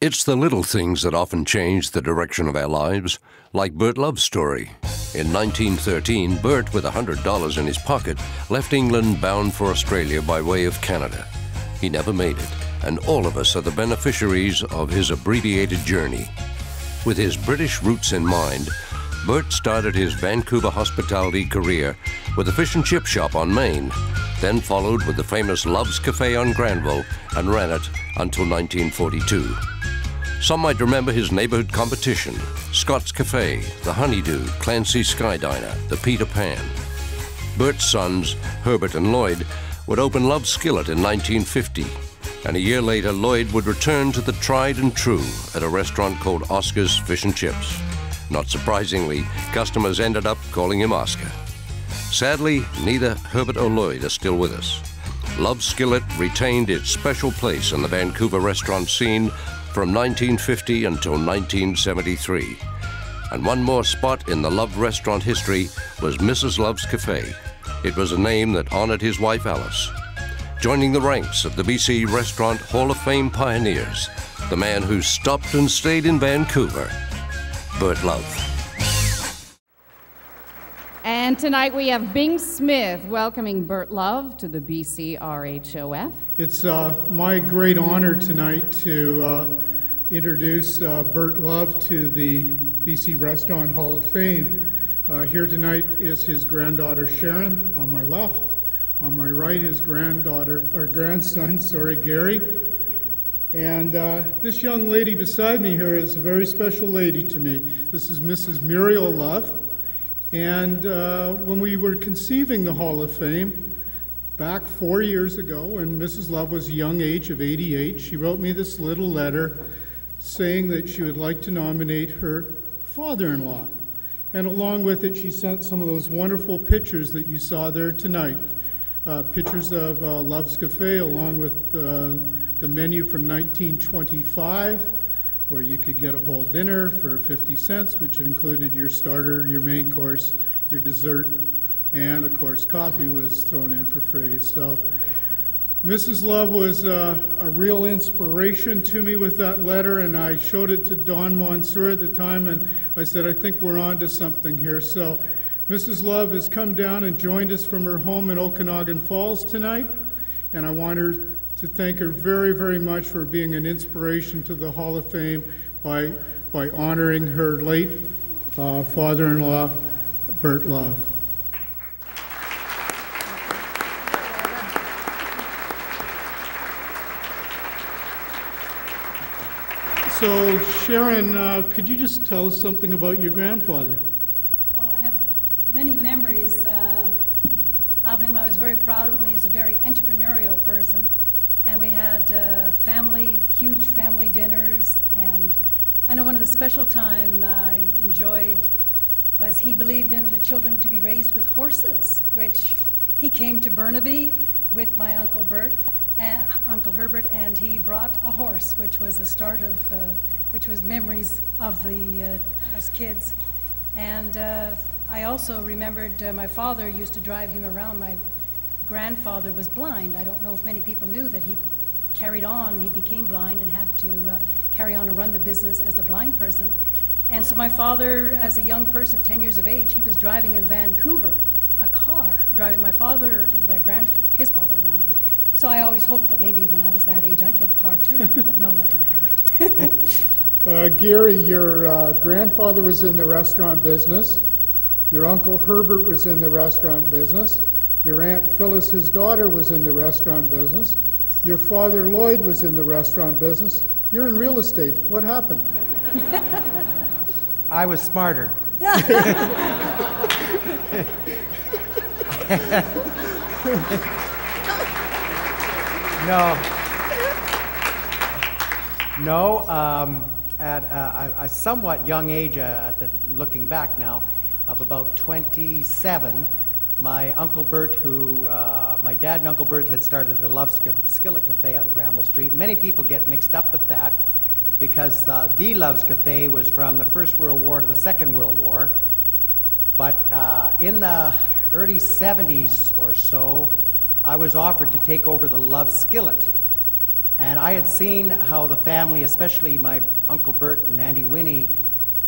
It's the little things that often change the direction of our lives, like Bert Love's story. In 1913, Bert, with $100 in his pocket, left England bound for Australia by way of Canada. He never made it, and all of us are the beneficiaries of his abbreviated journey. With his British roots in mind, Bert started his Vancouver hospitality career with a fish and chip shop on Main, then followed with the famous Love's Cafe on Granville and ran it until 1942. Some might remember his neighborhood competition, Scott's Cafe, the Honeydew, Clancy's Sky Diner, the Peter Pan. Bert's sons, Herbert and Lloyd, would open Love's Skillet in 1950, and a year later Lloyd would return to the tried and true at a restaurant called Oscar's Fish and Chips. Not surprisingly, customers ended up calling him Oscar. Sadly, neither Herbert or Lloyd are still with us. Love's Skillet retained its special place in the Vancouver restaurant scene from 1950 until 1973. And one more spot in the Love restaurant history was Mrs. Love's Cafe. It was a name that honored his wife Alice. Joining the ranks of the BC Restaurant Hall of Fame pioneers, the man who stopped and stayed in Vancouver, Bert Love. And tonight we have Bing Smith welcoming Bert Love to the BCRHoF. It's my great honor tonight to introduce Bert Love to the BC Restaurant Hall of Fame. Here tonight is his granddaughter Sharon on my left. On my right, his grandson, Gary. And this young lady beside me here is a very special lady to me. This is Mrs. Muriel Love. And when we were conceiving the Hall of Fame, back 4 years ago, when Mrs. Love was a young age of 88, she wrote me this little letter saying that she would like to nominate her father-in-law. And along with it, she sent some of those wonderful pictures that you saw there tonight. Pictures of Love's Cafe along with the menu from 1925, where you could get a whole dinner for 50 cents, which included your starter, your main course, your dessert, and of course coffee was thrown in for free. So Mrs. Love was a real inspiration to me with that letter, and I showed it to Don Monsieur at the time, and I said, I think we're on to something here. So Mrs. Love has come down and joined us from her home in Okanagan Falls tonight, and I want to thank her very, very much for being an inspiration to the Hall of Fame by honoring her late father-in-law, Bert Love. So Sharon, could you just tell us something about your grandfather? Well, I have many memories of him. I was very proud of him. He was a very entrepreneurial person. And we had huge family dinners. And I know one of the special time I enjoyed was he believed in the children to be raised with horses, which he came to Burnaby with my Uncle Bert, Uncle Herbert, and he brought a horse, which was the start of, which was memories of us kids. And I also remembered my father used to drive him around. My grandfather was blind. I don't know if many people knew that he carried on. He became blind and had to carry on and run the business as a blind person. And so my father, as a young person, 10 years of age, he was driving in Vancouver, a car, driving my father, his father around. So I always hoped that maybe when I was that age, I'd get a car too, but no, that didn't happen. Gary, your grandfather was in the restaurant business. Your Uncle Herbert was in the restaurant business. Your Aunt Phyllis, his daughter, was in the restaurant business. Your father, Lloyd, was in the restaurant business. You're in real estate. What happened? I was smarter. No, at a somewhat young age, looking back now, of about 27, my Uncle Bert, my dad and Uncle Bert had started the Love's Skillet Cafe on Granville Street. Many people get mixed up with that because the Love's Cafe was from the First World War to the Second World War. But in the early 70s or so, I was offered to take over the Love's Skillet. And I had seen how the family, especially my Uncle Bert and Auntie Winnie,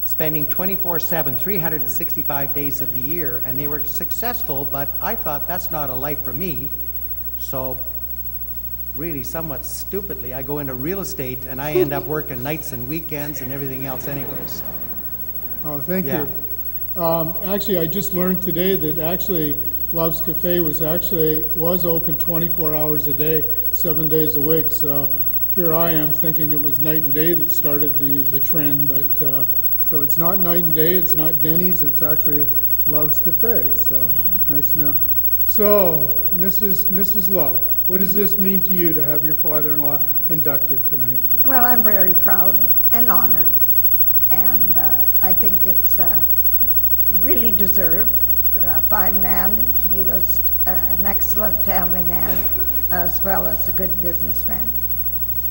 spending 24/7, 365 days of the year, and they were successful, but I thought that's not a life for me. So really somewhat stupidly, I go into real estate and I end up working nights and weekends and everything else anyways. So. Oh, thank you. Actually, I just learned today that actually Love's Cafe was open 24 hours a day, 7 days a week. So here I am thinking it was night and day that started the trend, but so it's not night and day, it's not Denny's, it's actually Love's Cafe. So nice to know. So Mrs. Love, what does this mean to you to have your father-in-law inducted tonight? Well, I'm very proud and honored, and I think it's really deserved. A fine man. He was an excellent family man as well as a good businessman.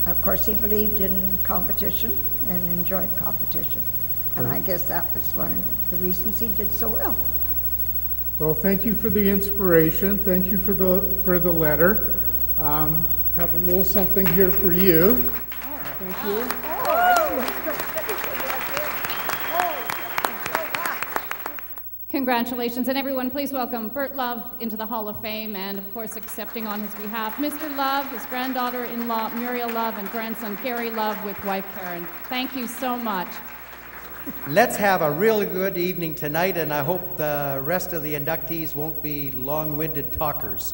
Of course, he believed in competition and enjoyed competition. And I guess that was one of the reasons he did so well. Well, thank you for the inspiration. Thank you for the letter. Have a little something here for you. Thank you. Congratulations, and everyone, please welcome Bert Love into the Hall of Fame, and of course, accepting on his behalf, Mr. Love, his granddaughter-in-law, Muriel Love, and grandson, Gary Love, with wife, Karen. Thank you so much. Let's have a really good evening tonight, and I hope the rest of the inductees won't be long-winded talkers.